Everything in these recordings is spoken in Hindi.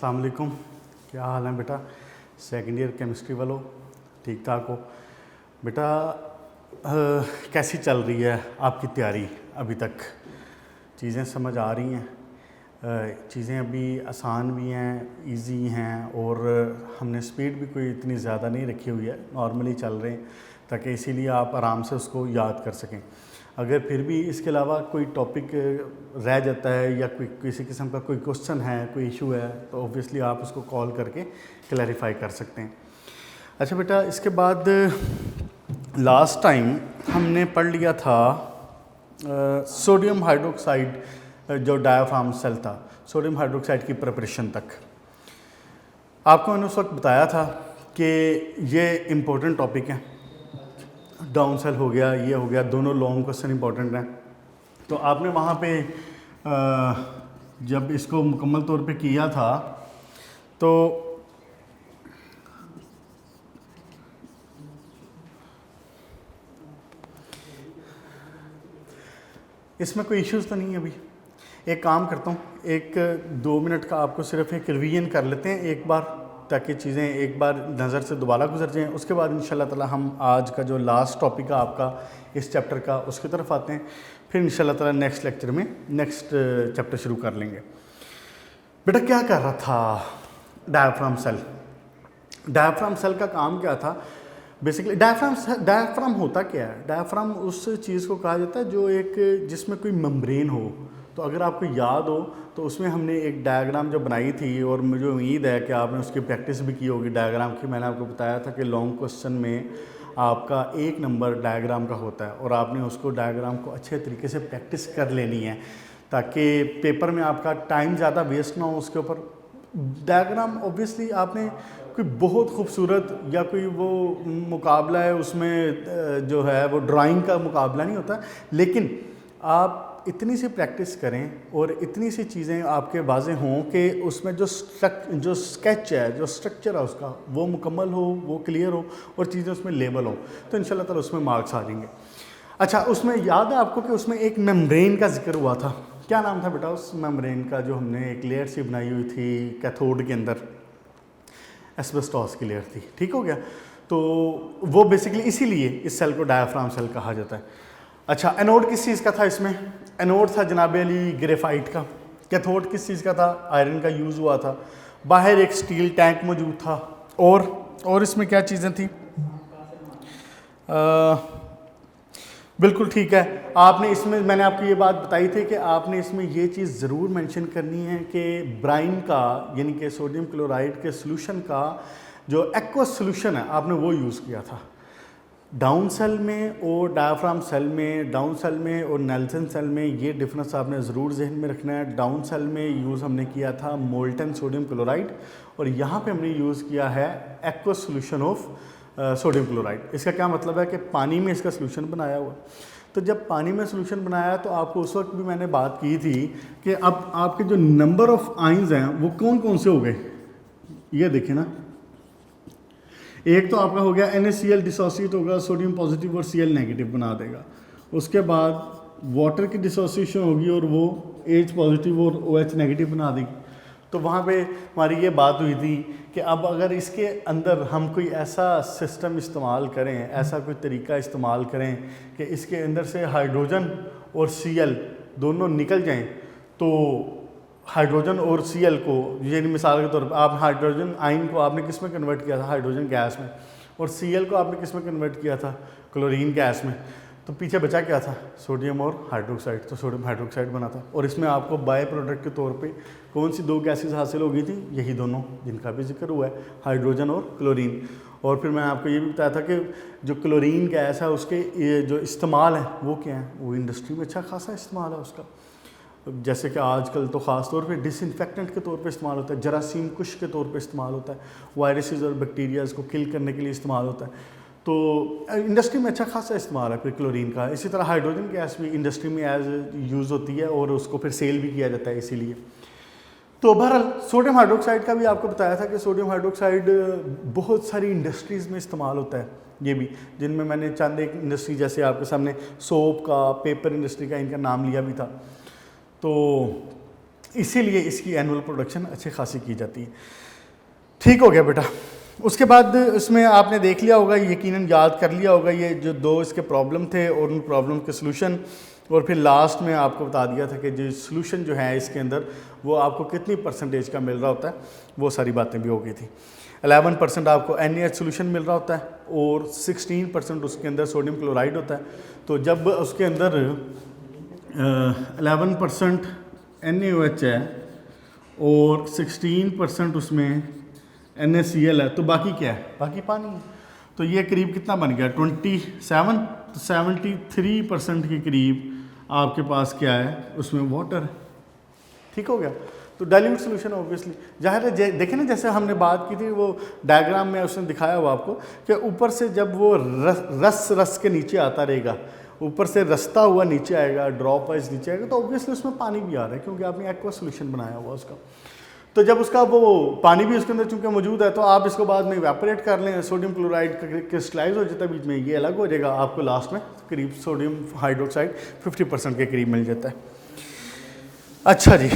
अस्सलाम वालेकुम। क्या हाल है बेटा? सेकंड ईयर केमिस्ट्री वालों, ठीक ठाक हो बेटा? कैसी चल रही है आपकी तैयारी? अभी तक चीज़ें समझ आ रही हैं? चीज़ें अभी आसान भी हैं, इजी हैं, और हमने स्पीड भी कोई इतनी ज़्यादा नहीं रखी हुई है, नॉर्मली चल रहे हैं ताकि इसीलिए आप आराम से उसको याद कर सकें। अगर फिर भी इसके अलावा कोई टॉपिक रह जाता है या कोई किसी किस्म का कोई क्वेश्चन है, कोई इशू है, तो ऑब्वियसली आप उसको कॉल करके क्लैरिफाई कर सकते हैं। अच्छा बेटा, इसके बाद लास्ट टाइम हमने पढ़ लिया था सोडियम हाइड्रोक्साइड, जो डायाफ्राम सेल था, सोडियम हाइड्रोक्साइड की प्रिपरेशन तक। आपको मैंने उस वक्त बताया था कि ये इम्पोर्टेंट टॉपिक है। डाउन सेल हो गया, ये हो गया, दोनों लॉन्ग क्वेश्चन इंपॉर्टेंट हैं। तो आपने वहाँ पे जब इसको मुकम्मल तौर पे किया था तो इसमें कोई इश्यूज़ तो नहीं है। अभी एक काम करता हूँ, 1-2 मिनट का आपको सिर्फ एक रिवीजन कर लेते हैं एक बार, ताकि चीज़ें एक बार नज़र से दोबारा गुजर जाएं। उसके बाद इंशाल्लाह ताला हम आज का जो लास्ट टॉपिक है आपका इस चैप्टर का, उसकी तरफ आते हैं। फिर इंशाल्लाह ताला नेक्स्ट लेक्चर में नेक्स्ट चैप्टर शुरू कर लेंगे। बेटा क्या कर रहा था डायाफ्राम सेल? डायाफ्राम सेल का काम क्या था? बेसिकली डायाफ्राम होता क्या है? डायाफ्राम उस चीज़ को कहा जाता है जो एक जिसमें कोई मेम्ब्रेन हो। तो अगर आपको याद हो तो उसमें हमने एक डायग्राम जो बनाई थी, और मुझे उम्मीद है कि आपने उसकी प्रैक्टिस भी की होगी डायग्राम की। मैंने आपको बताया था कि लॉन्ग क्वेश्चन में आपका 1 नंबर डायग्राम का होता है, और आपने उसको डायग्राम को अच्छे तरीके से प्रैक्टिस कर लेनी है ताकि पेपर में आपका टाइम ज़्यादा वेस्ट ना हो उसके ऊपर। डायग्राम ऑब्वियसली आपने कोई बहुत खूबसूरत या कोई वो मुकाबला है उसमें जो है वो ड्राइंग का मुकाबला नहीं होता, लेकिन आप इतनी सी प्रैक्टिस करें और इतनी सी चीज़ें आपके वाज़ेह हों कि उसमें जो स्केच है, जो स्ट्रक्चर है उसका, वो मुकम्मल हो, वो क्लियर हो, और चीज़ें उसमें लेबल हो, तो इंशाल्लाह ताला उसमें मार्क्स आ जाएंगे। अच्छा, उसमें याद है आपको कि उसमें एक मेम्ब्रेन का जिक्र हुआ था। क्या नाम था बेटा उस मेम्ब्रेन का जो हमने एक लेयर सी बनाई हुई थी कैथोड के अंदर? एस्बेस्टॉस की लेयर थी, ठीक हो गया। तो वो बेसिकली इसीलिए इस सेल को डायाफ्राम सेल कहा जाता है। अच्छा, एनोड किस चीज़ का था इसमें? एनोड था जनाब अली ग्रेफाइट का। कैथोड किस चीज़ का था? आयरन का यूज़ हुआ था। बाहर एक स्टील टैंक मौजूद था, और इसमें क्या चीज़ें थी? बिल्कुल ठीक है। आपने इसमें, मैंने आपको ये बात बताई थी कि आपने इसमें ये चीज़ ज़रूर मेंशन करनी है कि ब्राइन का, यानी कि सोडियम क्लोराइड के सोल्यूशन का जो एक्वस सोल्यूशन है, आपने वो यूज़ किया था डाउन सेल में और डायाफ्राम सेल में। डाउन सेल में और नेल्सन सेल में ये डिफरेंस आपने ज़रूर जहन में रखना है। डाउन सेल में यूज़ हमने किया था मोल्टन सोडियम क्लोराइड, और यहाँ पे हमने यूज़ किया है aqueous solution of sodium chloride. इसका क्या मतलब है कि पानी में इसका सोल्यूशन बनाया हुआ। तो जब पानी में सोल्यूशन बनाया तो आपको उस वक्त भी मैंने बात की थी कि अब आपके जो नंबर ऑफ़ आइंस हैं वो कौन कौन से हो गए, ये देखें ना। एक तो आपका हो गया NaCl डिसोसिएट होगा, सोडियम पॉजिटिव और Cl नेगेटिव बना देगा। उसके बाद वाटर की डिसोसिएशन होगी और वो H पॉजिटिव और OH नेगेटिव बना देगी। तो वहाँ पे हमारी ये बात हुई थी कि अब अगर इसके अंदर हम कोई ऐसा सिस्टम इस्तेमाल करें, ऐसा कोई तरीका इस्तेमाल करें कि इसके अंदर से हाइड्रोजन और Cl दोनों निकल जाएँ, तो हाइड्रोजन और Cl को, ये मिसाल के तौर पर आप हाइड्रोजन आयन को आपने किस में कन्वर्ट किया था? हाइड्रोजन गैस में। और Cl को आपने किस में कन्वर्ट किया था? क्लोरीन गैस में। तो पीछे बचा क्या था? सोडियम और हाइड्रोक्साइड। तो सोडियम हाइड्रोक्साइड बना था, और इसमें आपको बाय प्रोडक्ट के तौर पे कौन सी 2 गैसेज हासिल हो गई थी? यही दोनों जिनका भी जिक्र हुआ है, हाइड्रोजन और क्लोरीन। और फिर मैंने आपको ये भी बताया था कि जो क्लोरीन गैस है उसके ये जो इस्तेमाल है वो क्या है? वो इंडस्ट्री में अच्छा खासा इस्तेमाल है उसका। जैसे कि आजकल तो ख़ास तौर पे डिसइंफेक्टेंट के तौर पे इस्तेमाल होता है, जरासीम कुश के तौर पे इस्तेमाल होता है, वायरसेस और बैक्टीरियाज़ को किल करने के लिए इस्तेमाल होता है। तो इंडस्ट्री में अच्छा खासा इस्तेमाल है फिर क्लोरीन का। इसी तरह हाइड्रोजन गैस भी इंडस्ट्री में एज यूज़ होती है, और उसको फिर सेल भी किया जाता है इसीलिए। तो बहरहाल सोडियम हाइड्रोक्साइड का भी आपको बताया था कि सोडियम हाइड्रोक्साइड बहुत सारी इंडस्ट्रीज़ में इस्तेमाल होता है, ये भी, जिनमें मैंने चंद एक इंडस्ट्री जैसे आपके सामने सोप का, पेपर इंडस्ट्री का, इनका नाम लिया भी था। तो इसीलिए इसकी एनुअल प्रोडक्शन अच्छी खासी की जाती है। ठीक हो गया बेटा। उसके बाद इसमें आपने देख लिया होगा, यकीनन याद कर लिया होगा ये जो दो इसके प्रॉब्लम थे और उन प्रॉब्लम के सलूशन, और फिर लास्ट में आपको बता दिया था कि जो सलूशन जो है इसके अंदर वो आपको कितनी परसेंटेज का मिल रहा होता है, वो सारी बातें भी हो गई थी। 11% आपको NaH सोल्यूशन मिल रहा होता है और 16% उसके अंदर सोडियम क्लोराइड होता है। तो जब उसके अंदर 11% NaOH है और 16% उसमें NaCl है, तो बाकी क्या है? बाकी पानी है। तो ये करीब कितना बन गया? 27, तो 73% के करीब आपके पास क्या है? उसमें वाटर है। ठीक हो गया। तो डाइल्यूट सोल्यूशन ऑब्वियसली जाहिर है, देखें ना जैसे हमने बात की थी वो डायग्राम में उसने दिखाया हुआ आपको कि ऊपर से जब वो रस के नीचे आता रहेगा, ऊपर से रसता हुआ नीचे आएगा, ड्रॉप वाइज नीचे आएगा, तो ऑब्वियसली उसमें पानी भी आ रहा है क्योंकि आपने एक्वा सोल्यूशन बनाया हुआ उसका। तो जब उसका वो पानी भी उसके अंदर चूंकि मौजूद है, तो आप इसको बाद में इवेपोरेट कर लें, सोडियम क्लोराइड क्रिस्टलाइज हो जाता है बीच में, ये अलग हो जाएगा, आपको लास्ट में करीब सोडियम हाइड्रोक्साइड 50% के करीब मिल जाता है। अच्छा जी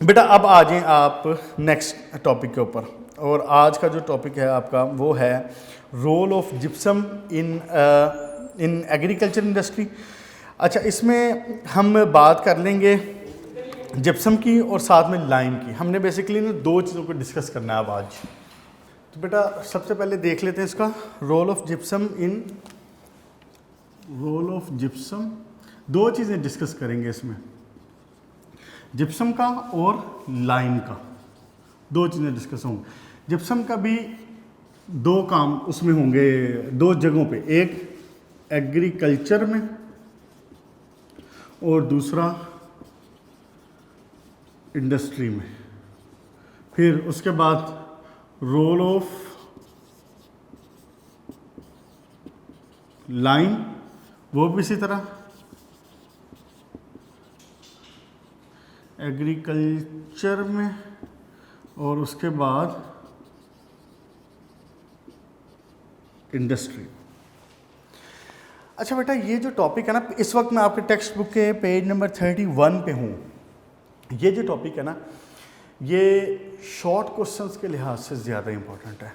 बेटा, अब आ जाएं आप नेक्स्ट टॉपिक के ऊपर, और आज का जो टॉपिक है आपका वो है role of gypsum in agriculture industry. अच्छा, इसमें हम बात कर लेंगे जिप्सम की और साथ में लाइम की। हमने बेसिकली ना दो चीज़ों को डिस्कस करना है अब आज। तो बेटा सबसे पहले देख लेते हैं इसका रोल ऑफ जिप्सम इन दो चीज़ें डिस्कस करेंगे इसमें, जिप्सम का और लाइम का, दो चीज़ें डिस्कस होंगी। जिप्सम का भी दो काम उसमें होंगे, दो जगहों पे, एक एग्रीकल्चर में और दूसरा इंडस्ट्री में। फिर उसके बाद रोल ऑफ लाइम, वो भी इसी तरह एग्रीकल्चर में और उसके बाद इंडस्ट्री। अच्छा बेटा, ये जो टॉपिक है ना, इस वक्त मैं आपके टेक्स्ट बुक के पेज नंबर 31 पे हूँ। ये जो टॉपिक है ना, ये शॉर्ट क्वेश्चंस के लिहाज से ज़्यादा इम्पोर्टेंट है।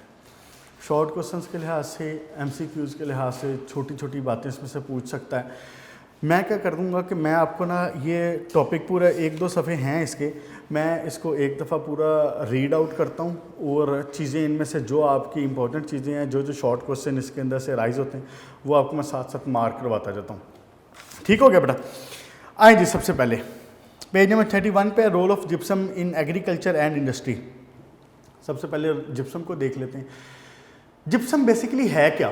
शॉर्ट क्वेश्चंस के लिहाज से, MCQs के लिहाज से छोटी छोटी बातें इसमें से पूछ सकता है। मैं क्या कर दूंगा कि मैं आपको ना ये टॉपिक पूरा 1-2 सफ़े हैं इसके, मैं इसको एक दफ़ा पूरा रीड आउट करता हूँ और चीज़ें इनमें से जो आपकी इंपॉर्टेंट चीज़ें हैं, जो शॉर्ट क्वेश्चन इसके अंदर से राइज होते हैं, वो आपको मैं साथ साथ मार्क करवाता जाता हूँ। ठीक हो गया बेटा? आए जी, सबसे पहले पेज नंबर 31 पे role of gypsum in agriculture and industry. सबसे पहले जिप्सम को देख लेते हैं। जिप्सम बेसिकली है क्या?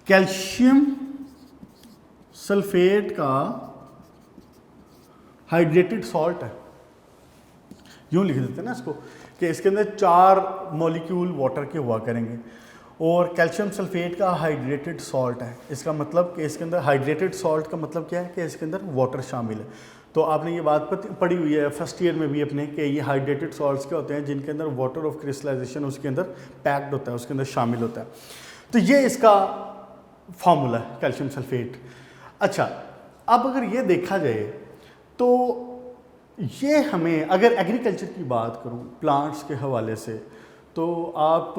कैल्शियम सल्फेट का हाइड्रेटेड सॉल्ट है। यूँ लिख देते हैं ना इसको कि इसके अंदर 4 मॉलिक्यूल वाटर के हुआ करेंगे और कैल्शियम सल्फेट का हाइड्रेटेड सॉल्ट है। इसका मतलब कि इसके अंदर हाइड्रेटेड सॉल्ट का मतलब क्या है कि इसके अंदर वाटर शामिल है। तो आपने ये बात पढ़ी हुई है फर्स्ट ईयर में भी अपने कि ये हाइड्रेटेड सॉल्ट्स क्या होते हैं, जिनके अंदर वाटर ऑफ क्रिस्टलाइजेशन उसके अंदर पैक्ड होता है, उसके अंदर शामिल होता है। तो ये इसका फार्मूला है कैल्शियम सल्फेट। अच्छा, अब अगर ये देखा जाए तो ये हमें, अगर एग्रीकल्चर की बात करूं प्लांट्स के हवाले से, तो आप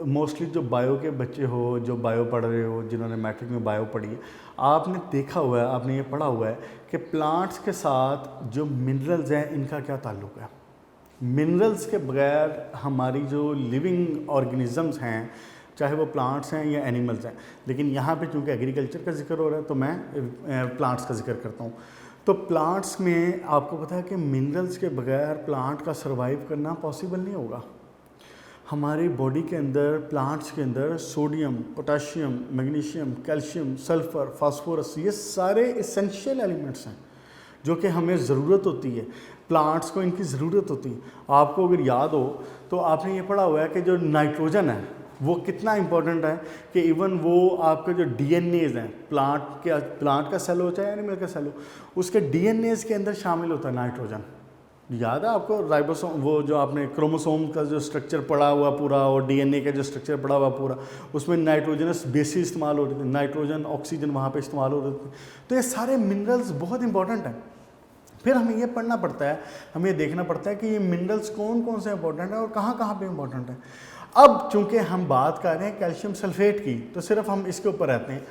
मोस्टली जो बायो के बच्चे हो, जो बायो पढ़ रहे हो, जिन्होंने मैट्रिक में बायो पढ़ी है, आपने देखा हुआ है, आपने ये पढ़ा हुआ है कि प्लांट्स के साथ जो मिनरल्स हैं इनका क्या ताल्लुक़ है। मिनरल्स के बगैर हमारी जो लिविंग ऑर्गेनिजम्स हैं, चाहे वो प्लांट्स हैं या एनिमल्स हैं, लेकिन यहाँ पे चूँकि एग्रीकल्चर का जिक्र हो रहा है तो मैं प्लांट्स का जिक्र करता हूँ। तो प्लांट्स में आपको पता है कि मिनरल्स के बगैर प्लांट का सर्वाइव करना पॉसिबल नहीं होगा। हमारी बॉडी के अंदर, प्लांट्स के अंदर sodium, potassium, magnesium, calcium, sulphur, phosphorus, ये सारे इसेंशियल एलिमेंट्स हैं जो कि हमें ज़रूरत होती है, प्लांट्स को इनकी ज़रूरत होती है। आपको अगर याद हो तो आपने ये पढ़ा हुआ है कि जो नाइट्रोजन है वो कितना इंपॉर्टेंट है कि इवन वो आपके जो डीएनएज़ हैं, प्लांट का सेल हो चाहे एनिमल का सेल हो, उसके डीएनएज़ के अंदर शामिल होता है नाइट्रोजन। याद है आपको राइबोसोम, वो जो आपने क्रोमोसोम का जो स्ट्रक्चर पढ़ा हुआ पूरा और डीएनए का जो स्ट्रक्चर पढ़ा हुआ पूरा, उसमें नाइट्रोजनस बेसिस इस्तेमाल हो रहे थे, नाइट्रोजन ऑक्सीजन वहाँ पे इस्तेमाल हो रहे थे। तो ये सारे मिनरल्स बहुत इंपॉर्टेंट हैं। फिर हमें ये पढ़ना पड़ता है, हमें ये देखना पड़ता है कि ये मिनरल्स कौन कौन से इंपॉर्टेंट हैं और कहाँ कहाँ पे इंपॉर्टेंट हैं। अब चूंकि हम बात कर रहे हैं कैल्शियम सल्फेट की, तो सिर्फ हम इसके ऊपर रहते हैं।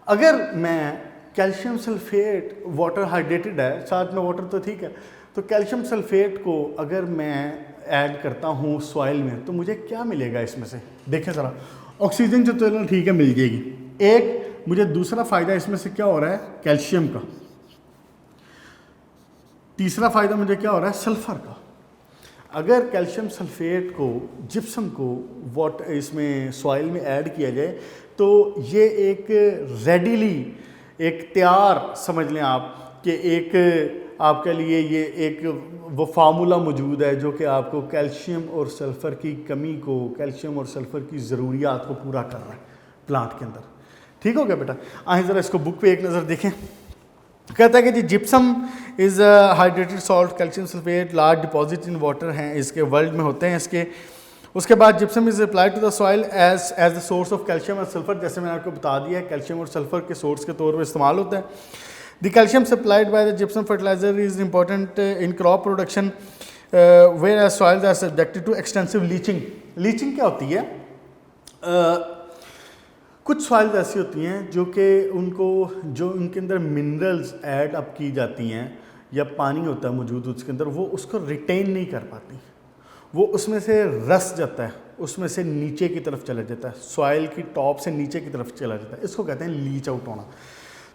अगर मैं कैल्शियम सल्फेट, वाटर हाइड्रेटेड है, साथ में वाटर तो ठीक है, तो कैल्शियम सल्फेट को अगर मैं ऐड करता हूँ सॉइल में तो मुझे क्या मिलेगा इसमें से? देखें ज़रा, ऑक्सीजन जो तो ठीक है मिल जाएगी, एक मुझे दूसरा फ़ायदा इसमें से क्या हो रहा है? कैल्शियम का। तीसरा फ़ायदा मुझे क्या हो रहा है? सल्फ़र का। अगर कैल्शियम सल्फेट को, जिप्सम को इसमें सॉइल में ऐड किया जाए तो ये एक रेडीली, एक तैयार समझ लें आप कि एक आपके लिए ये एक वो फार्मूला मौजूद है जो कि आपको कैल्शियम और सल्फ़र की कमी को, कैल्शियम और सल्फ़र की ज़रूरियात को पूरा कर रहा है प्लांट के अंदर। ठीक हो गया बेटा? आए ज़रा इसको बुक पे एक नज़र देखें। कहता है कि जी gypsum is hydrated salt, calcium sulphate large deposit in water हैं, इसके वर्ल्ड में होते हैं इसके। उसके बाद gypsum is applied to the soil as the source of calcium और सल्फर, जैसे मैंने आपको बता दिया है कैल्शियम और सल्फर के सोर्स के तौर पर इस्तेमाल होता है। The calcium supplied by the gypsum fertiliser is important in crop production whereas soils are subjected to extensive leaching. Leaching क्या होती है? कुछ सॉइल्स ऐसी होती हैं जो कि उनको, जो उनके अंदर मिनरल्स ऐड अप की जाती हैं या पानी होता है मौजूद उसके अंदर, वो उसको रिटेन नहीं कर पाती, वो उसमें से रस जाता है, उसमें से नीचे की तरफ चला जाता है, सॉइल की टॉप से नीचे की तरफ चला जाता है, इसको कहते हैं लीच आउट होना।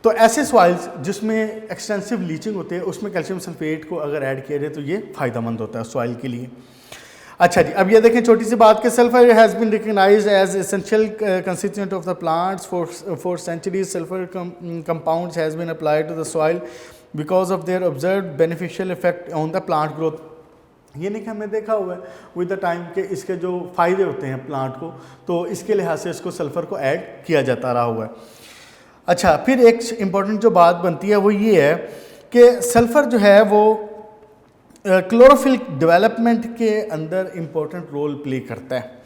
तो ऐसे सॉइल्स जिसमें एक्सटेंसिव लीचिंग होती है उसमें कैल्शियम सल्फेट को अगर ऐड किया जाए तो ये फ़ायदेमंद होता है सॉइल के लिए। अच्छा जी, अब ये देखें छोटी सी बात कि sulphur has been recognised as essential constituent of the plants for centuries. Sulphur compounds has been applied to the soil because of their observed beneficial effect on the plant growth. ये नहीं कि हमने देखा हुआ है विद द टाइम के इसके जो फ़ायदे होते हैं प्लांट को, तो इसके लिहाज से इसको सल्फ़र को ऐड किया जाता रहा हुआ है। अच्छा, फिर एक इम्पॉर्टेंट जो बात बनती है वो ये है कि सल्फ़र जो है वो क्लोरोफिल डेवलपमेंट के अंदर इम्पोर्टेंट रोल प्ले करता है,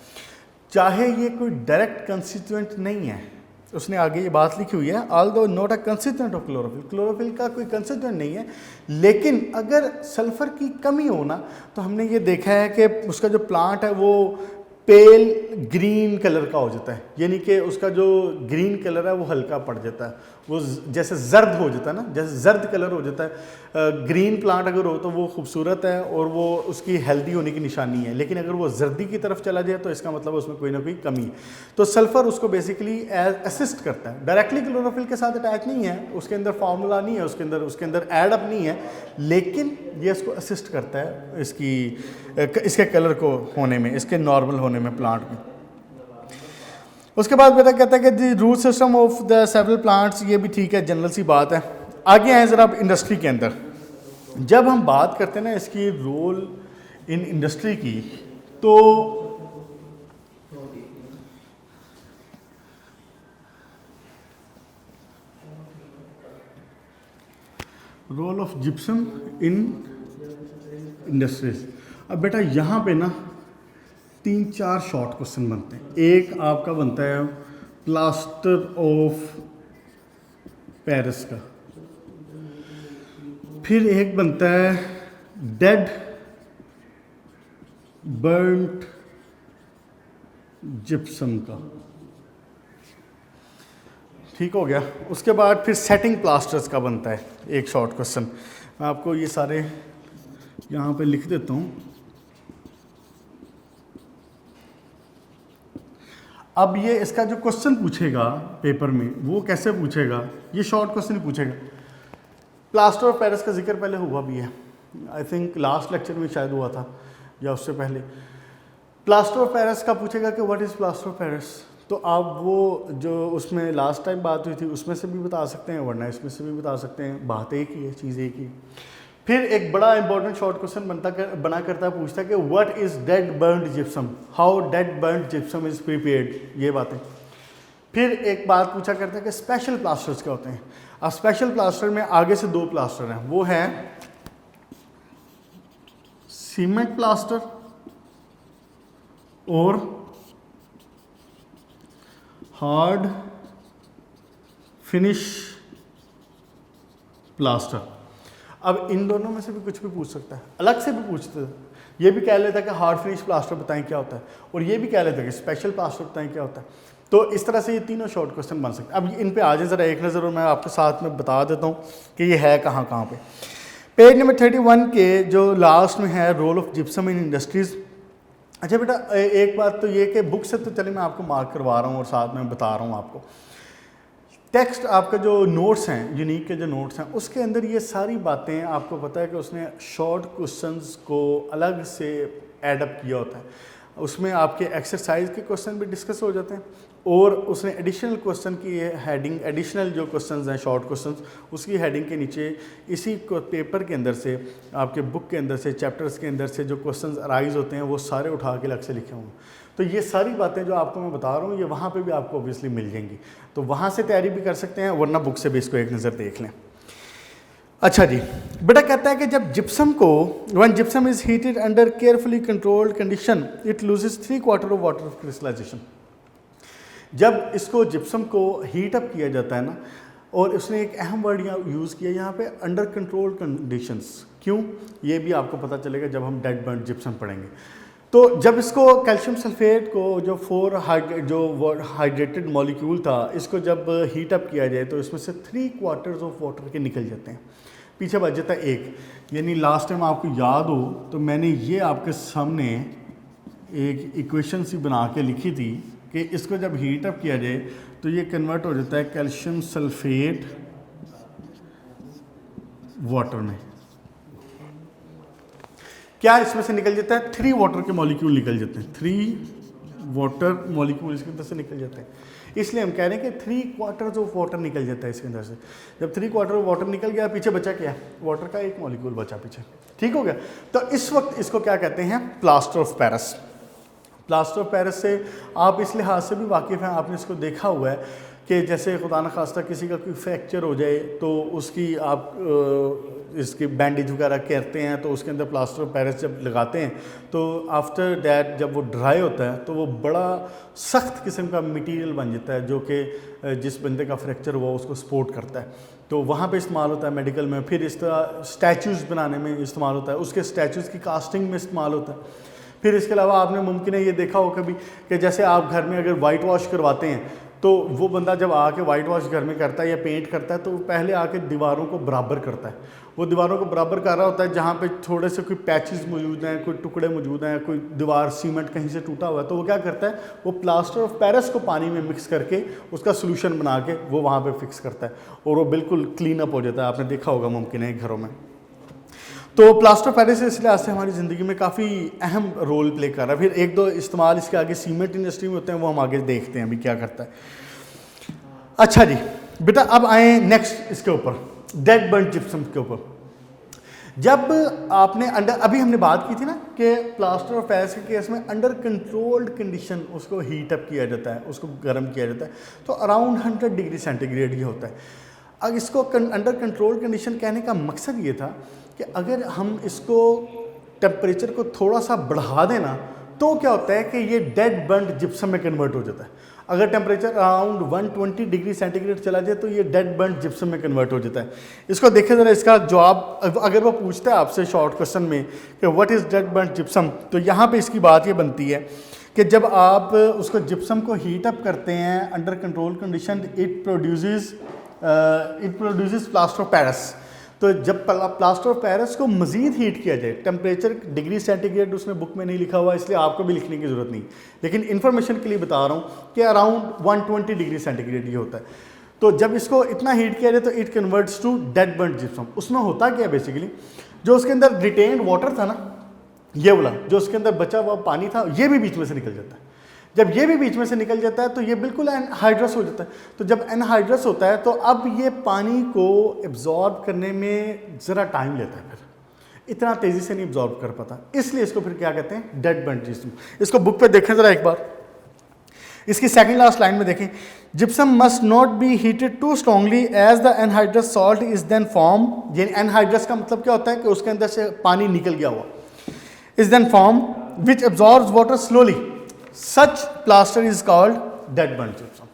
चाहे ये कोई डायरेक्ट कंस्टिट्यूएंट नहीं है। उसने आगे ये बात लिखी हुई है, although not a constituent of chlorophyll, chlorophyll का कोई कंस्टिट्यूएंट नहीं है, लेकिन अगर सल्फ़र की कमी हो ना तो हमने ये देखा है कि उसका जो प्लांट है वो पेल ग्रीन कलर का हो जाता है, यानी कि उसका जो ग्रीन कलर है वो हल्का पड़ जाता है, वो जैसे जर्द हो जाता है ना, जैसे जर्द कलर हो जाता है। ग्रीन प्लांट अगर हो तो वो खूबसूरत है और वो उसकी हेल्दी होने की निशानी है, लेकिन अगर वो जर्दी की तरफ चला जाए तो इसका मतलब उसमें कोई ना कोई कमी है। तो सल्फ़र उसको बेसिकली असिस्ट करता है, डायरेक्टली क्लोरोफिल के साथ अटैच नहीं है, उसके अंदर फार्मूला नहीं है, उसके अंदर एड अप नहीं है, लेकिन ये इसको असिस्ट करता है इसके कलर को होने में, इसके नॉर्मल होने में प्लांट में। उसके बाद बेटा कहता है कि the root system of the several plants, ये भी ठीक है, जनरल सी बात है। आगे आए ज़रा इंडस्ट्री के अंदर, जब हम बात करते हैं ना इसकी रोल इन इंडस्ट्री की, तो role of gypsum in industries. अब बेटा यहाँ पे ना 3-4 शॉर्ट क्वेश्चन बनते हैं। एक आपका बनता है प्लास्टर ऑफ पेरिस का, फिर एक बनता है डेड बर्न्ट जिप्सम का, ठीक हो गया। उसके बाद फिर सेटिंग प्लास्टर्स का बनता है एक शॉर्ट क्वेश्चन, मैं आपको ये सारे यहाँ पे लिख देता हूँ। अब ये इसका जो क्वेश्चन पूछेगा पेपर में वो कैसे पूछेगा, ये शॉर्ट क्वेश्चन ही पूछेगा। प्लास्टर ऑफ पेरिस का जिक्र पहले हुआ भी है, आई थिंक लास्ट लेक्चर में शायद हुआ था या उससे पहले। प्लास्टर ऑफ पेरिस का पूछेगा कि what is plaster of Paris, तो आप वो जो उसमें लास्ट टाइम बात हुई थी उसमें से भी बता सकते हैं, वरना इसमें से भी बता सकते हैं, बात एक ही है, चीज़ एक ही। फिर एक बड़ा इंपॉर्टेंट शॉर्ट क्वेश्चन बना करता पूछता है कि what is dead burned gypsum, how dead burned gypsum is prepared, ये बातें। फिर एक बात पूछा करता है कि स्पेशल प्लास्टर्स क्या होते हैं। अब स्पेशल प्लास्टर में आगे से 2 प्लास्टर हैं, वो है सीमेंट प्लास्टर और हार्ड फिनिश प्लास्टर। अब इन दोनों में से भी कुछ भी पूछ सकता है, अलग से भी पूछते थे। ये भी कह लेता है कि हार्ड फिनिश प्लास्टर बताएं क्या होता है, और ये भी कह लेता है कि स्पेशल प्लास्टर बताएं क्या होता है। तो इस तरह से ये तीनों शॉर्ट क्वेश्चन बन सकते हैं। अब इन पे आ जाए ज़रा एक नज़र, और मैं आपके साथ में बता देता हूँ कि ये है कहाँ कहाँ पे। पेज नंबर 31 के जो लास्ट में है role of gypsum in industries. अच्छा बेटा, एक बात तो ये कि बुक से तो चलिए मैं आपको मार्क करवा रहा हूँ और साथ में बता रहा हूँ आपको। टेक्स्ट आपका जो नोट्स हैं, यूनिक के जो नोट्स हैं, उसके अंदर ये सारी बातें आपको पता है कि उसने शॉर्ट क्वेश्चंस को अलग से एडअप किया होता है। उसमें आपके एक्सरसाइज के क्वेश्चन भी डिस्कस हो जाते हैं, और उसने एडिशनल क्वेश्चन की हेडिंग, एडिशनल जो क्वेश्चंस हैं शॉर्ट क्वेश्चंस, उसकी हेडिंग के नीचे इसी पेपर के अंदर से, आपके बुक के अंदर से, चैप्टर्स के अंदर से जो क्वेश्चंस अराइज होते हैं वो सारे उठा के अलग से लिखे हुए हैं। तो ये सारी बातें जो आपको मैं बता रहा हूँ ये वहाँ पे भी आपको ऑब्वियसली मिल जाएंगी, तो वहाँ से तैयारी भी कर सकते हैं, वरना बुक से भी इसको एक नज़र देख लें। अच्छा जी, बेटा कहता है कि जब जिप्सम को, when gypsum is heated under carefully controlled condition it loses 3/4 of water crystallisation. जब इसको जिप्सम को हीट अप किया जाता है ना, और उसने एक अहम वर्ड यहाँ यूज़ किया यहाँ पे, अंडर कंट्रोल्ड कंडीशंस। क्यों, ये भी आपको पता चलेगा जब हम डेड बर्न जिप्सम पढ़ेंगे। तो जब इसको कैल्शियम सल्फेट को जो हाइड्रेटेड मॉलिक्यूल था, इसको जब हीट अप किया जाए तो इसमें से 3/4 ऑफ वाटर के निकल जाते हैं, पीछे बच जाता है 1। यानी लास्ट टाइम आपको याद हो तो मैंने ये आपके सामने एक इक्वेशन सी बना के लिखी थी कि इसको जब हीट अप किया जाए तो ये कन्वर्ट हो जाता है कैल्शियम सल्फेट वाटर में। क्या इसमें से निकल जाता है? 3 वाटर के मॉलिक्यूल निकल जाते हैं, 3 वाटर मॉलिक्यूल इसके अंदर से निकल जाते हैं। इसलिए हम कह रहे हैं कि 3/4 ऑफ वाटर निकल जाता है इसके अंदर से। जब 3/4 ऑफ वाटर निकल गया, पीछे बचा क्या? वाटर का एक मॉलिक्यूल बचा पीछे। ठीक हो गया? तो इस वक्त इसको क्या कहते हैं? Plaster of Paris. Plaster of Paris से आप इस लिहाज से भी वाकिफ़ हैं, आपने इसको देखा हुआ है कि जैसे खुदा न खास्ता किसी का कोई फ्रैक्चर हो जाए तो उसकी आप इसकी बैंडेज वगैरह करते हैं, तो उसके अंदर प्लास्टर ऑफ पेरिस जब लगाते हैं तो आफ्टर दैट जब वो ड्राई होता है तो वो बड़ा सख्त किस्म का मटेरियल बन जाता है जो कि जिस बंदे का फ्रैक्चर हुआ उसको सपोर्ट करता है। तो वहाँ पे इस्तेमाल होता है मेडिकल में, फिर इस तरह स्टैचूज़ बनाने में इस्तेमाल होता है, उसके स्टैचूज़ की कास्टिंग में इस्तेमाल होता है। फिर इसके अलावा आपने मुमकिन है ये देखा हो कभी कि जैसे आप घर में अगर वाइट वॉश करवाते हैं तो वो बंदा जब आके वाइट वॉश घर में करता है या पेंट करता है तो पहले आके दीवारों को बराबर करता है। वो दीवारों को बराबर कर रहा होता है जहाँ पे थोड़े से कोई पैचेस मौजूद हैं, कोई टुकड़े मौजूद हैं, कोई दीवार सीमेंट कहीं से टूटा हुआ है, तो वो क्या करता है? वो प्लास्टर ऑफ पेरिस को पानी में मिक्स करके उसका सोल्यूशन बना के वो वहाँ पे फिक्स करता है और वो बिल्कुल क्लीन अप हो जाता है। आपने देखा होगा मुमकिन है घरों में। तो प्लास्टर ऑफ पेरिस इस लिहाज से हमारी ज़िंदगी में काफ़ी अहम रोल प्ले कर रहा है। फिर एक दो इस्तेमाल इसके आगे सीमेंट इंडस्ट्री में होते हैं, वो हम आगे देखते हैं अभी क्या करता है। अच्छा जी बेटा, अब आए नेक्स्ट इसके ऊपर, डेड बर्न जिप्सम के ऊपर। जब आपने अंडर, अभी हमने बात की थी ना कि प्लास्टर ऑफ पेरिस के केस में अंडर कंट्रोल्ड कंडीशन उसको हीट अप किया जाता है, उसको गर्म किया जाता है, तो अराउंड 100 डिग्री सेंटीग्रेड ही होता है। अब इसको अंडर कंट्रोल कंडीशन कहने का मकसद ये था कि अगर हम इसको टेम्परेचर को थोड़ा सा बढ़ा देना तो क्या होता है कि ये डेड बर्न जिप्सम में कन्वर्ट हो जाता है। अगर टेम्परेचर अराउंड 120 डिग्री सेंटीग्रेड चला जाए तो ये डेड बर्न जिप्सम में कन्वर्ट हो जाता है। इसको देखें ज़रा, इसका जवाब अगर वो पूछता है आपसे शॉर्ट क्वेश्चन में कि what is dead burn gypsum, तो यहाँ पे इसकी बात ये बनती है कि जब आप उसको जिप्सम को हीट अप करते हैं under control condition, it produces plaster of Paris. तो जब प्लास्टर ऑफ पेरिस को मज़ीद हीट किया जाए, टेम्परेचर डिग्री सेंटीग्रेड उसने बुक में नहीं लिखा हुआ इसलिए आपको भी लिखने की ज़रूरत नहीं, लेकिन इन्फॉर्मेशन के लिए बता रहा हूँ कि अराउंड 120 डिग्री सेंटीग्रेड ये होता है। तो जब इसको इतना हीट किया जाए तो it converts to dead burn gypsum. उसमें होता क्या बेसिकली, जो उसके अंदर रिटेन्ड वाटर था ना, ये वाला जो उसके अंदर बचा हुआ पानी था, ये भी बीच में से निकल जाता है। जब ये भी बीच में से निकल जाता है तो ये बिल्कुल एनहाइड्रस हो जाता है। तो जब एनहाइड्रस होता है तो अब ये पानी को एब्जॉर्ब करने में ज़रा टाइम लेता है, फिर इतना तेज़ी से नहीं एब्जॉर्ब कर पाता, इसलिए इसको फिर क्या कहते हैं? Dead burn gypsum. इसको बुक पे देखें ज़रा एक बार, इसकी सेकंड लास्ट लाइन में देखें, gypsum must not be heated too strongly as the anhydrous salt is then form. यानी एनहाइड्रस का मतलब क्या होता है कि उसके अंदर से पानी निकल गया हुआ, is then form which absorbs water slowly, such plaster is called dead burn gypsum.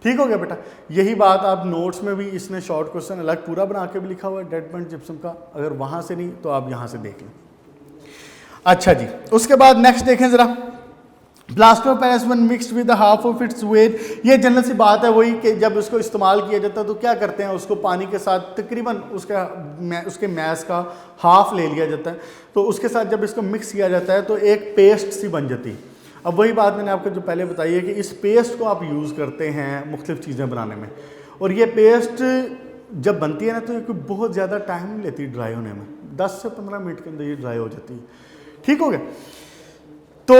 ठीक हो गया बेटा। यही बात आप नोट्स में भी, इसने शॉर्ट क्वेश्चन अलग पूरा बना के भी लिखा हुआ है डेड पेंट जिप्सम का, अगर वहाँ से नहीं तो आप यहाँ से देख लें। अच्छा जी, उसके बाद नेक्स्ट देखें ज़रा, plaster of Paris when mixed with half of its weight. ये जनरल सी बात है वही कि जब उसको इस्तेमाल किया जाता है तो क्या करते हैं, उसको पानी के साथ तकरीबन उसके मैस का हाफ ले लिया जाता है, तो उसके साथ जब इसको मिक्स किया जाता है तो एक पेस्ट सी बन जाती है। अब वही बात मैंने आपको जो पहले बताई है कि इस पेस्ट को आप यूज़ करते हैं मुख्तलिफ चीज़ें बनाने में, और ये पेस्ट जब बनती है ना तो ये कोई बहुत ज़्यादा टाइम नहीं लेती ड्राई होने में, 10 से 15 मिनट के अंदर ये ड्राई हो जाती है। ठीक हो गया, तो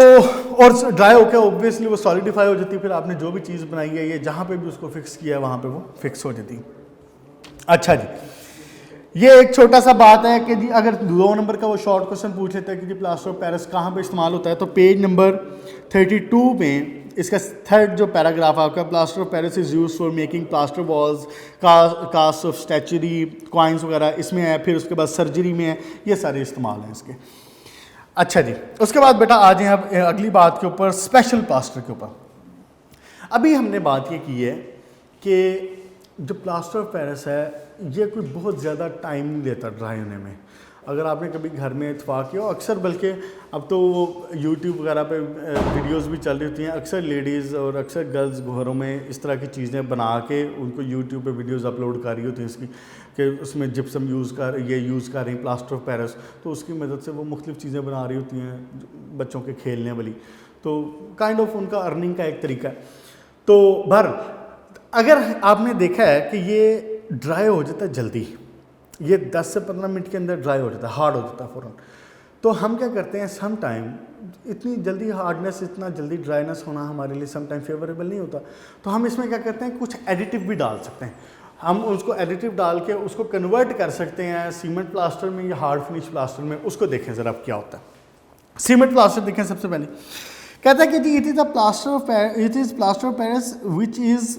और ड्राई होकर ऑब्वियसली वो सॉलिडिफाई हो जाती है, फिर आपने जो भी चीज़ बनाई है ये जहाँ पे भी उसको फिक्स किया है वहाँ पे वो फिक्स हो जाती है। अच्छा जी, ये एक छोटा सा बात है कि जी अगर 2 नंबर का वो शॉर्ट क्वेश्चन पूछ लेते हैं कि जी प्लास्टर ऑफ पेरिस कहाँ पे इस्तेमाल होता है, तो पेज नंबर 32 में इसका थर्ड जो पैराग्राफ आपका, plaster of Paris is use for making plaster walls, cast of statuary, coins वगैरह इसमें है, फिर उसके बाद सर्जरी में है, ये सारे इस्तेमाल हैं इसके। अच्छा जी, उसके बाद बेटा आ जाए अब अगली बात के ऊपर, स्पेशल प्लास्टर के ऊपर। अभी हमने बात ये की है कि जो प्लास्टर ऑफ पेरिस है ये कोई बहुत ज़्यादा टाइम नहीं लेता ड्राई होने में। अगर आपने कभी घर में इत्फाक किया हो, अक्सर बल्कि अब तो वो यूट्यूब वगैरह पे वीडियोस भी चल रही होती हैं, अक्सर लेडीज़ और अक्सर गर्ल्स घरों में इस तरह की चीज़ें बना के उनको यूट्यूब पे वीडियोस अपलोड कर रही होती हैं इसकी, कि उसमें जिप्सम यूज़ कर रही हैं प्लास्टर ऑफ पेरिस, तो उसकी मदद से वो मुख्तलिफ़ चीज़ें बना रही होती हैं बच्चों के खेलने वाली, तो काइंड ऑफ उनका अर्निंग का एक तरीका है। तो अगर आपने देखा है कि ये ड्राई हो जाता है जल्दी, ये 10 से 15 मिनट के अंदर ड्राई हो जाता है, हार्ड हो जाता है फ़ौरन, तो हम क्या करते हैं, सम टाइम इतनी जल्दी हार्डनेस, इतना जल्दी ड्राइनेस होना हमारे लिए सम टाइम फेवरेबल नहीं होता, तो हम इसमें क्या करते हैं, कुछ एडिटिव भी डाल सकते हैं। हम उसको एडिटिव डाल के उसको कन्वर्ट कर सकते हैं सीमेंट प्लास्टर में या हार्ड फिनिश प्लास्टर में। उसको देखें ज़रा अब क्या होता है। सीमेंट प्लास्टर देखें, सबसे पहले कहता है कि जी it is plaster of Paris which is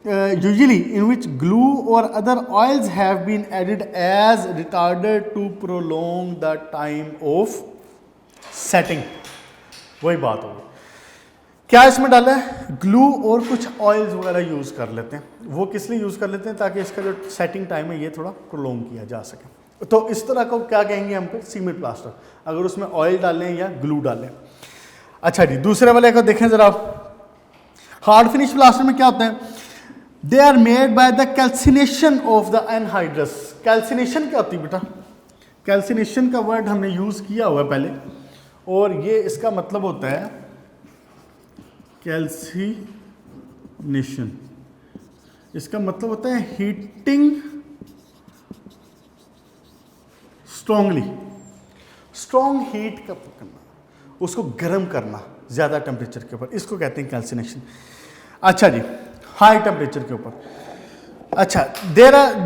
usually in which glue or other oils have been added as retardant to prolong the time of setting। वही बात होगी, क्या इसमें डाला है, ग्लू और कुछ ऑयल्स वगैरह यूज़ कर लेते हैं। वो किस लिए यूज़ कर लेते हैं, ताकि इसका जो सेटिंग टाइम है ये थोड़ा प्रोलोंग किया जा सके। तो इस तरह को क्या कहेंगे हम पे, सीमेंट प्लास्टर, अगर उसमें ऑयल डालें या ग्लू डालें। अच्छा जी, दूसरे वाले को देखें ज़रा, हार्ड फिनिश प्लास्टर में क्या होता है, they are made by the calcination of the anhydrous. Calcination क्या होती है बेटा, कैल्सिनेशन का वर्ड हमने यूज़ किया हुआ है पहले, और ये इसका मतलब होता है कैल्सिनेशन, इसका मतलब होता है हीटिंग स्ट्रॉन्गली, स्ट्रॉन्ग हीट का करना, उसको गर्म करना ज़्यादा टेम्परेचर के ऊपर, इसको कहते हैं कैल्सिनेशन। अच्छा जी, हाई टेम्परेचर के ऊपर। अच्छा,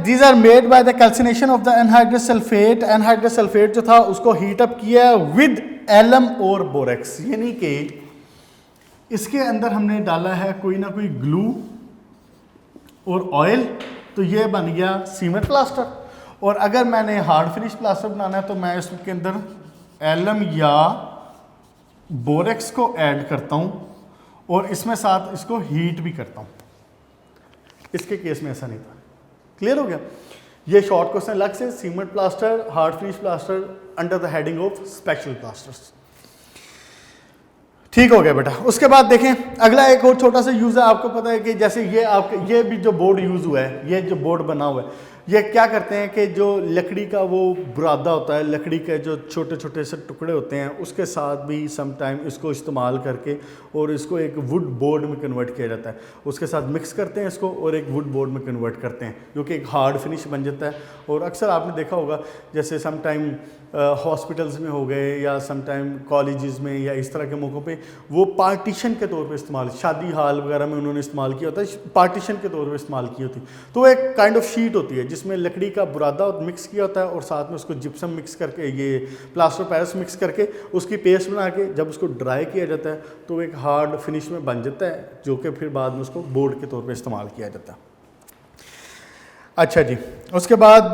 these are made by the calcination of the anhydrous sulphate. Anhydrous sulphate जो था उसको हीट अप किया विद एलम और बोरेक्स, यानी कि इसके अंदर हमने डाला है कोई ना कोई ग्लू और ऑयल, तो ये बन गया सीमेंट प्लास्टर। और अगर मैंने हार्ड फिनिश प्लास्टर बनाना है तो मैं इसके अंदर एलम या बोरेक्स को ऐड करता हूँ और इसमें साथ इसको हीट भी करता हूँ। इसके केस में ऐसा नहीं था। क्लियर हो गया? ये शॉर्ट क्वेश्चन अलग से, cement plaster, hard finish plaster under the heading of special plasters. ठीक हो गया बेटा। उसके बाद देखें अगला एक और छोटा सा यूज़ है। आपको पता है कि जैसे ये भी जो बोर्ड यूज़ हुआ है, ये जो बोर्ड बना हुआ है, ये क्या करते हैं कि जो लकड़ी का वो बुरादा होता है, लकड़ी के जो छोटे छोटे से टुकड़े होते हैं, उसके साथ भी सम टाइम इसको इस्तेमाल करके और इसको एक वुड बोर्ड में कन्वर्ट किया जाता है। उसके साथ मिक्स करते हैं इसको और एक वुड बोर्ड में कन्वर्ट करते हैं, जो कि एक हार्ड फिनिश बन जाता है। और अक्सर आपने देखा होगा जैसे सम टाइम हॉस्पिटल्स में हो गए या सम टाइम कॉलेजेस में या इस तरह के मौक़ों पे वो पार्टीशन के तौर पे इस्तेमाल, शादी हाल वगैरह में उन्होंने इस्तेमाल किया होता है, पार्टीशन के तौर पे इस्तेमाल की होती। तो वो एक काइंड ऑफ शीट होती है जिसमें लकड़ी का बुरादा मिक्स किया होता है और साथ में उसको जिप्सम मिक्स करके, ये प्लास्टर ऑफ पेरिस मिक्स करके उसकी पेस्ट बना के जब उसको ड्राई किया जाता है तो एक हार्ड फिनिश में बन जाता है, जो कि फिर बाद में उसको बोर्ड के तौर पर इस्तेमाल किया जाता है। अच्छा जी, उसके बाद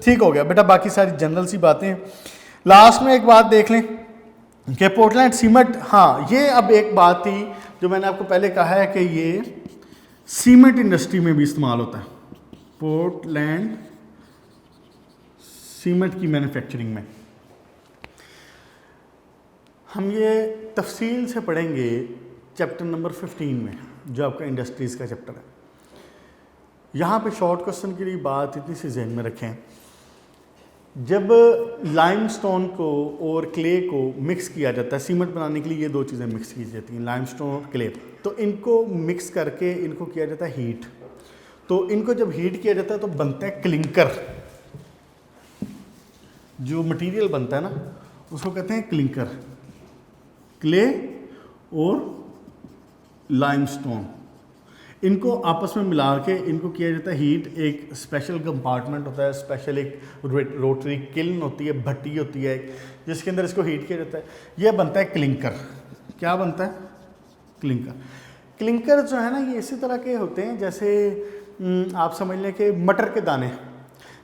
ठीक हो गया बेटा, बाकी सारी जनरल सी बातें। लास्ट में एक बात देख लें कि पोर्टलैंड सीमेंट, हाँ ये अब एक बात थी जो मैंने आपको पहले कहा है कि ये सीमेंट इंडस्ट्री में भी इस्तेमाल होता है, पोर्टलैंड सीमेंट की मैन्युफैक्चरिंग में। हम ये तफसील से पढ़ेंगे चैप्टर नंबर 15 में, जो आपका इंडस्ट्रीज़ का चैप्टर है। यहाँ पे शॉर्ट क्वेश्चन के लिए बात इतनी सी जहन में रखें, जब लाइमस्टोन को और क्ले को मिक्स किया जाता है सीमेंट बनाने के लिए, ये दो चीज़ें मिक्स की जाती हैं, लाइमस्टोन और क्ले, तो इनको मिक्स करके इनको किया जाता है हीट। तो इनको जब हीट किया जाता है तो बनता है क्लिंकर। जो मटेरियल बनता है ना उसको कहते हैं क्लिंकर। क्ले और लाइमस्टोन, इनको आपस में मिला के इनको किया जाता है हीट। एक स्पेशल कंपार्टमेंट होता है, स्पेशल एक रोटरी किल्न होती है, भट्टी होती है जिसके अंदर इसको हीट किया जाता है। यह बनता है क्लिंकर। क्या बनता है? क्लिंकर। क्लिंकर जो है ना ये इसी तरह के होते हैं जैसे आप समझ लें कि मटर के दाने,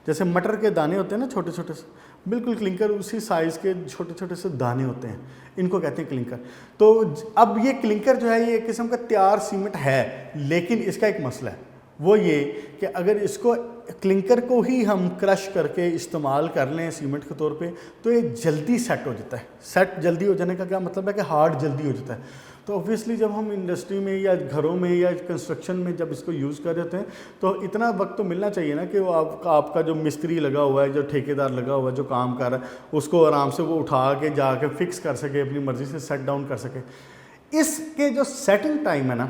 जैसे मटर के दाने होते हैं ना छोटे छोटे से, बिल्कुल क्लिंकर उसी साइज़ के छोटे छोटे से दाने होते हैं, इनको कहते हैं क्लिंकर। तो अब ये क्लिंकर जो है ये एक किस्म का तैयार सीमेंट है, लेकिन इसका एक मसला है, वो ये कि अगर इसको क्लिंकर को ही हम क्रश करके इस्तेमाल कर लें सीमेंट के तौर पे तो ये जल्दी सेट हो जाता है। सेट जल्दी हो जाने का क्या मतलब है कि हार्ड जल्दी हो जाता है। तो ऑब्वियसली जब हम इंडस्ट्री में या घरों में या कंस्ट्रक्शन में जब इसको यूज़ कर रहे होते हैं तो इतना वक्त तो मिलना चाहिए ना कि वो आपका जो मिस्त्री लगा हुआ है, जो ठेकेदार लगा हुआ है, जो काम कर रहा है, उसको आराम से वो उठा के जाके फिक्स कर सके, अपनी मर्ज़ी से सेट डाउन कर सके। इसके जो सेटिंग टाइम है ना,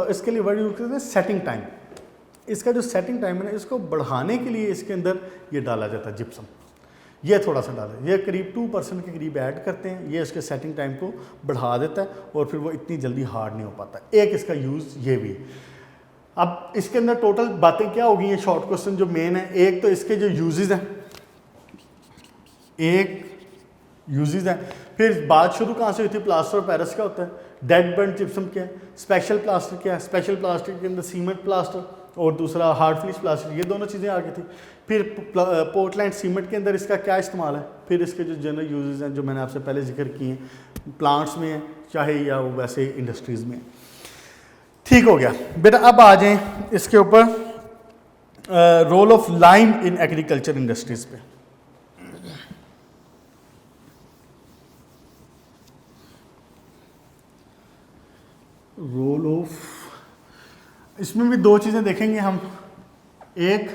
इसके लिए वर्ड यूज़ करते हैं सेटिंग टाइम। इसका जो सेटिंग टाइम है ना, इसको बढ़ाने के लिए इसके अंदर ये डाला जाता है जिप्सम। ये थोड़ा सा डालें, ये करीब 2% के करीब ऐड करते हैं, ये इसके सेटिंग टाइम को बढ़ा देता है और फिर वो इतनी जल्दी हार्ड नहीं हो पाता। एक इसका यूज़ ये भी है। अब इसके अंदर टोटल बातें क्या होगी, ये शॉर्ट क्वेश्चन जो मेन है, एक तो इसके जो यूजेस हैं, फिर बात शुरू कहाँ से हुई थी, प्लास्टर ऑफ पेरिस का होता है, डेड बर्न जिप्सम क्या है, स्पेशल प्लास्टर क्या है, स्पेशल प्लास्टर के अंदर सीमेंट प्लास्टर और दूसरा हार्ड फ्लिश प्लास्टर, ये दोनों चीज़ें आगे थी। फिर पोर्टलैंड सीमेंट के अंदर इसका क्या इस्तेमाल है, फिर इसके जो जनरल यूजेस हैं जो मैंने आपसे पहले जिक्र किए हैं, प्लांट्स में है चाहे या वो वैसे इंडस्ट्रीज़ में। ठीक हो गया बेटा। अब आ जाएं इसके ऊपर role of lime in agriculture industries पे। रोल ऑफ, इसमें भी दो चीज़ें देखेंगे हम, एक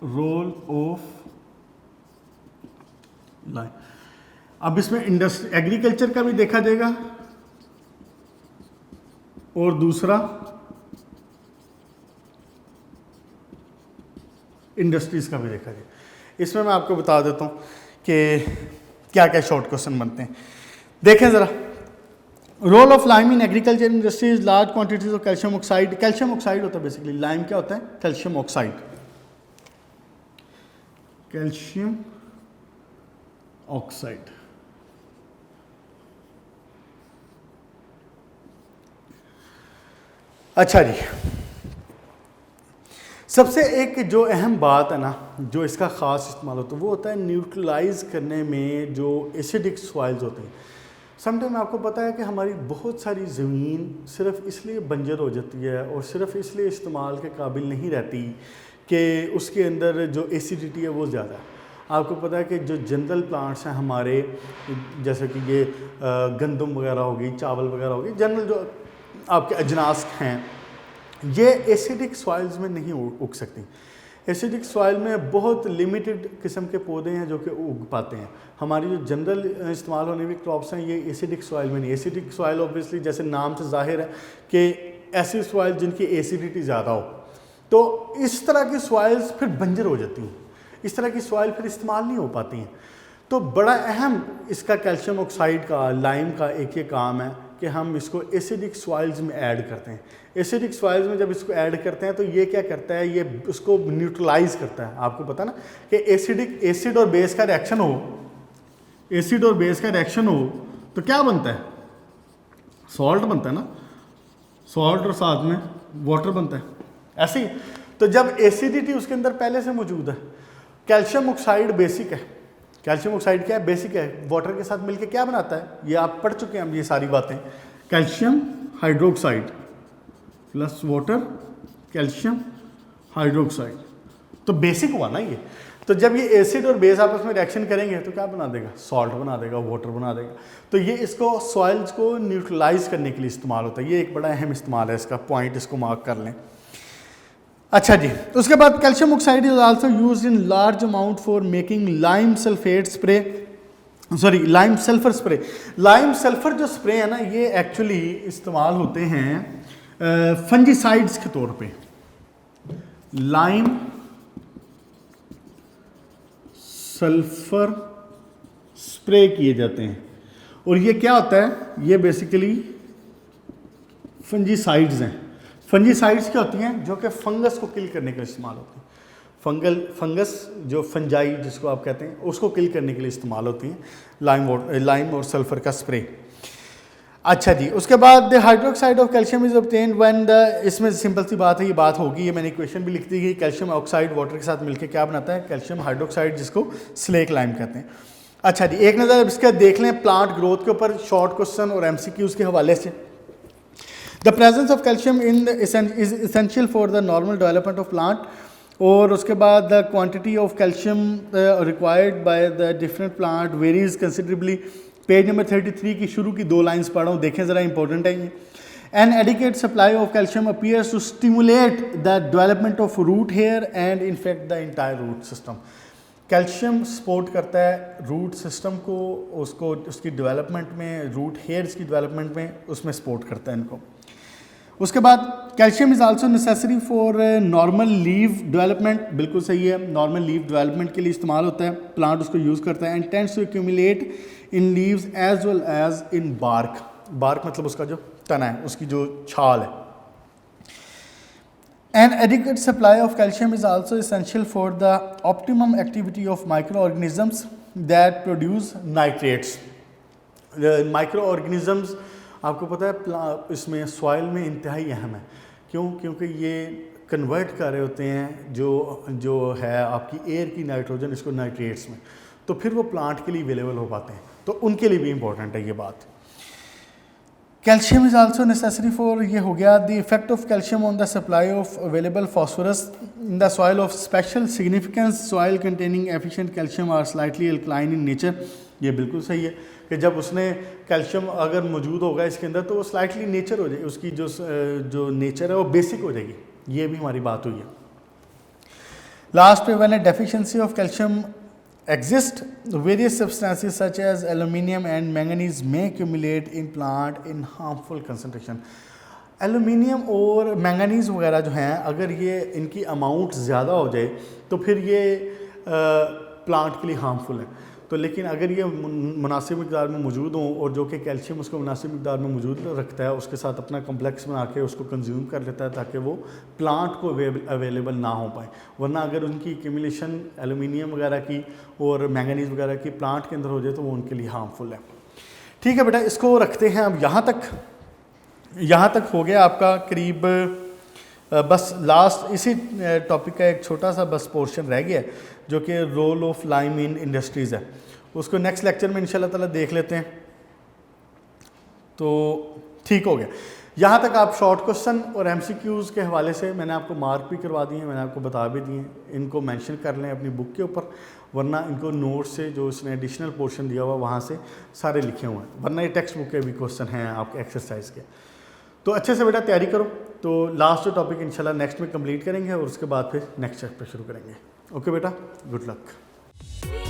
रोल ऑफ लाइम। अब इसमें इंडस्ट्री एग्रीकल्चर का भी देखा जाएगा और दूसरा इंडस्ट्रीज का भी देखा जाएगा। इसमें मैं आपको बता देता हूं कि क्या क्या शॉर्ट क्वेश्चन बनते हैं। देखें ज़रा, role of lime in agriculture industries, large quantities of calcium oxide. Calcium oxide होता है बेसिकली, लाइम क्या होता है, कैल्शियम ऑक्साइड। कैल्शियम ऑक्साइड अच्छा जी, सबसे एक जो अहम बात है ना, जो इसका ख़ास इस्तेमाल होता है वो होता है न्यूट्रलाइज करने में जो एसिडिक सॉइल्स होते हैं। समटाइम आपको पता है कि हमारी बहुत सारी ज़मीन सिर्फ इसलिए बंजर हो जाती है और सिर्फ इसलिए इस्तेमाल के काबिल नहीं रहती कि उसके अंदर जो एसिडिटी है वो ज़्यादा है। आपको पता है कि जो जनरल प्लांट्स हैं हमारे, जैसे कि ये गंदम वगैरह होगी, चावल वगैरह होगी, जनरल जो आपके अजनास हैं, ये एसिडिक सॉइल्स में नहीं उग सकती। एसिडिक सॉइल में बहुत लिमिटेड किस्म के पौधे हैं जो कि उग पाते हैं। हमारी जो जनरल इस्तेमाल होने वाली क्रॉप्स हैं ये एसिडिक सॉइल में नहीं। एसिडिक सॉइल ऑब्वियसली जैसे नाम से जाहिर है कि ऐसी सॉइल जिनकी एसिडिटी ज़्यादा हो, तो इस तरह की सॉइल्स फिर बंजर हो जाती हैं, इस तरह की सॉइल फिर इस्तेमाल नहीं हो पाती हैं। तो बड़ा अहम इसका कैल्शियम ऑक्साइड का, लाइम का एक ये काम है कि हम इसको एसिडिक सॉइल्स में ऐड करते हैं। एसिडिक सॉइल्स में जब इसको ऐड करते हैं तो ये क्या करता है, ये उसको न्यूट्रलाइज करता है। आपको पता ना कि एसिड और बेस का रिएक्शन हो, एसिड और बेस का रिएक्शन हो तो क्या बनता है, सॉल्ट बनता है ना, सॉल्ट और साथ में वाटर बनता है, ऐसे ही। तो जब एसिडिटी उसके अंदर पहले से मौजूद है, कैल्शियम ऑक्साइड बेसिक है, कैल्शियम ऑक्साइड क्या है, बेसिक है, वाटर के साथ मिलके क्या बनाता है, ये आप पढ़ चुके हैं हम ये सारी बातें। Calcium hydroxide plus water, calcium hydroxide, तो बेसिक हुआ ना ये। तो जब ये एसिड और बेस आपस में रिएक्शन करेंगे तो क्या बना देगा, सॉल्ट बना देगा, वाटर बना देगा। तो ये इसको सॉइल्स को न्यूट्रलाइज करने के लिए इस्तेमाल होता है। ये एक बड़ा अहम इस्तेमाल है इसका, पॉइंट इसको मार्क कर लें। अच्छा जी, उसके बाद calcium oxide is also used in large amount for making lime sulphate spray, sorry lime sulphur spray. Lime sulphur जो स्प्रे है ना, ये एक्चुअली इस्तेमाल होते हैं फंजीसाइड्स के तौर पे। लाइम सल्फर स्प्रे किए जाते हैं, और ये क्या होता है, ये बेसिकली फंजीसाइड्स हैं। फंजीसाइड्स क्या होती हैं, जो कि फंगस को किल करने के लिए इस्तेमाल होती हैं। फंगस जो फंजाई जिसको आप कहते हैं, उसको किल करने के लिए इस्तेमाल होती हैं लाइम और सल्फर का स्प्रे। अच्छा जी, उसके बाद the hydroxide of calcium is obtained when the, इसमें सिंपल सी बात है, ये बात होगी, ये मैंने इक्वेशन भी लिख दी कि कैल्शियम ऑक्साइड वाटर के साथ मिलकर क्या बनाता है, कैल्शियम हाइड्रोक्साइड, जिसको स्लेक लाइम कहते हैं। अच्छा जी, एक नज़र इसका देख लें प्लांट ग्रोथ के ऊपर, शॉर्ट क्वेश्चन और MCQs के हवाले से। The presence of calcium in is essential for the normal development of plant, और उसके बाद the quantity of calcium required by the different plant varies considerably. Page number 33 की शुरू की 2 लाइन्स पढ़ा हूँ, देखें ज़रा, इंपॉर्टेंट है ये। An adequate supply of calcium appears to stimulate the development of root hair and in fact the entire root system. Calcium support करता है रूट सिस्टम को, उसको उसकी डेवलपमेंट में, रूट हेयर्स की डेवलपमेंट में, उसमें सपोर्ट करता है इनको। उसके बाद calcium is also necessary for normal leave development, बिल्कुल सही है, नॉर्मल लीव डेवलपमेंट के लिए इस्तेमाल होता है, प्लांट उसको यूज़ करता है। And tends to accumulate in leaves as well as in bark. Bark मतलब उसका जो तना है, उसकी जो छाल है। An adequate supply of calcium is also essential for the optimum activity of microorganisms that produce nitrates. Microorganisms आपको पता है इसमें सॉइल में इंतहाई अहम है। क्यों? क्योंकि ये कन्वर्ट कर रहे होते हैं जो है आपकी एयर की नाइट्रोजन, इसको नाइट्रेट्स में, तो फिर वो प्लांट के लिए अवेलेबल हो पाते हैं, तो उनके लिए भी इंपॉर्टेंट है ये बात। Calcium is also necessary for, ये हो गया, the effect of calcium on the supply of available phosphorus in the soil of special significance. Soil containing efficient calcium are slightly alkaline in nature. ये बिल्कुल सही है कि जब उसने कैल्शियम अगर मौजूद होगा इसके अंदर तो वो स्लाइटली नेचर हो जाएगी, उसकी जो नेचर है वो बेसिक हो जाएगी। ये भी हमारी बात हुई है। लास्ट पे, when a deficiency of calcium exist, various substances such as aluminium and manganese may accumulate in plant in harmful concentration. Aluminium और मैंगनीज़ वगैरह जो हैं, अगर ये इनकी अमाउंट ज़्यादा हो जाए तो फिर ये प्लांट के लिए हार्मफुल है। तो लेकिन अगर ये मुनासिब मिकदार में मौजूद हों, और जो कि कैल्शियम उसको मुनासिब मिकदार में मौजूद रखता है, उसके साथ अपना कम्प्लेक्स बना के उसको कंज्यूम कर लेता है ताकि वो प्लांट को अवेलेबल ना हो पाए। वरना अगर उनकी एक्यूमुलेशन एलुमिनियम वगैरह की और मैंगनीज़ वगैरह की प्लांट के अंदर हो जाए तो वो उनके लिए हार्मफुल है। ठीक है बेटा, इसको रखते हैं अब यहाँ तक हो गया आपका करीब, बस लास्ट इसी टॉपिक का एक छोटा सा बस पोर्शन रह गया है जो कि role of lime in industries है। उसको नेक्स्ट लेक्चर में इंशाल्लाह ताला देख लेते हैं। तो ठीक हो गया, यहाँ तक आप शॉर्ट क्वेश्चन और MCQs के हवाले से मैंने आपको मार्क भी करवा दिए, मैंने आपको बता भी दिए। इनको मेंशन कर लें अपनी बुक के ऊपर, वरना इनको नोट से जो इसने एडिशनल पोर्शन दिया हुआ वहाँ से सारे लिखे हुए हैं, वरना ये टेक्स्ट बुक के भी क्वेश्चन हैं आपके एक्सरसाइज के। तो अच्छे से बेटा तैयारी करो। तो लास्ट टॉपिक इंशाल्लाह नेक्स्ट में कंप्लीट करेंगे और उसके बाद फिर नेक्स्ट चैप्टर शुरू करेंगे। ओके बेटा, गुड लक।